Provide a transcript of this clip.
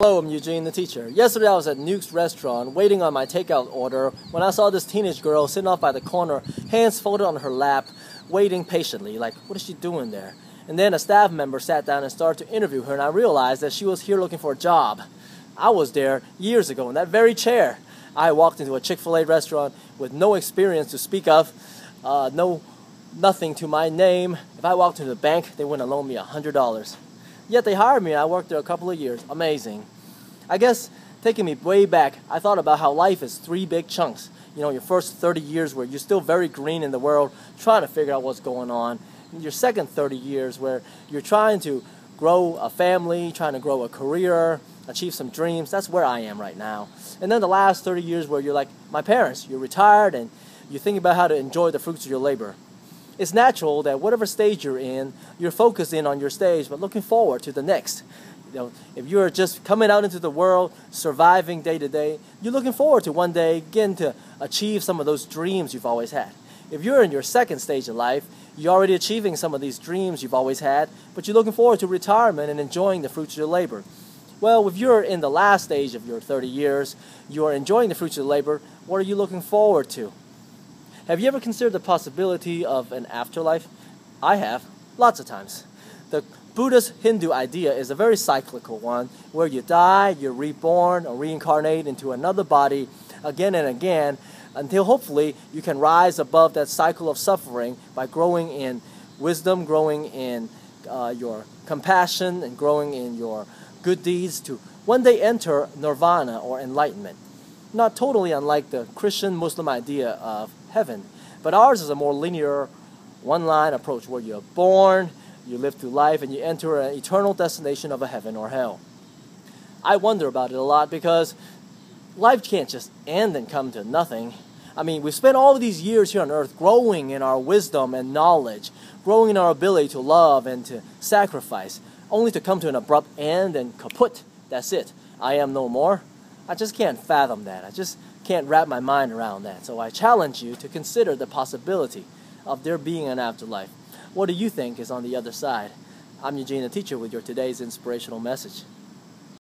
Hello, I'm Eugene the Teacher. Yesterday I was at Nuke's restaurant waiting on my takeout order when I saw this teenage girl sitting off by the corner, hands folded on her lap, waiting patiently, like, what is she doing there? And then a staff member sat down and started to interview her, and I realized that she was here looking for a job. I was there years ago in that very chair. I walked into a Chik-fil-a restaurant with no experience to speak of, nothing to my name. If I walked into the bank, they wouldn't loan me $100. Yet they hired me and I worked there a couple of years. Amazing. I guess, taking me way back, I thought about how life is 3 big chunks. You know, your first 30 years where you're still very green in the world, trying to figure out what's going on. Your second 30 years where you're trying to grow a family, trying to grow a career, achieve some dreams. That's where I am right now. And then the last 30 years where you're like my parents. You're retired and you think about how to enjoy the fruits of your labor. It's natural that whatever stage you're in, you're focusing on your stage, but looking forward to the next. You know, if you're just coming out into the world, surviving day to day, you're looking forward to one day getting to achieve some of those dreams you've always had. If you're in your second stage of life, you're already achieving some of these dreams you've always had, but you're looking forward to retirement and enjoying the fruits of your labor. Well, if you're in the last stage of your 30 years, you're enjoying the fruits of your labor, what are you looking forward to? Have you ever considered the possibility of an afterlife? I have, lots of times. The Buddhist Hindu idea is a very cyclical one, where you die, you're reborn or reincarnate into another body again and again, until hopefully you can rise above that cycle of suffering by growing in wisdom, growing in your compassion, and growing in your good deeds to one day enter nirvana or enlightenment. Not totally unlike the Christian Muslim idea of heaven, but ours is a more linear, one-line approach where you're born, you live through life, and you enter an eternal destination of a heaven or hell. I wonder about it a lot because life can't just end and come to nothing. I mean, we've spent all of these years here on earth growing in our wisdom and knowledge, growing in our ability to love and to sacrifice, only to come to an abrupt end and kaput, that's it. I am no more. I just can't fathom that. I just can't wrap my mind around that. So I challenge you to consider the possibility of there being an afterlife. What do you think is on the other side? I'm Eugene the Teacher with your today's inspirational message.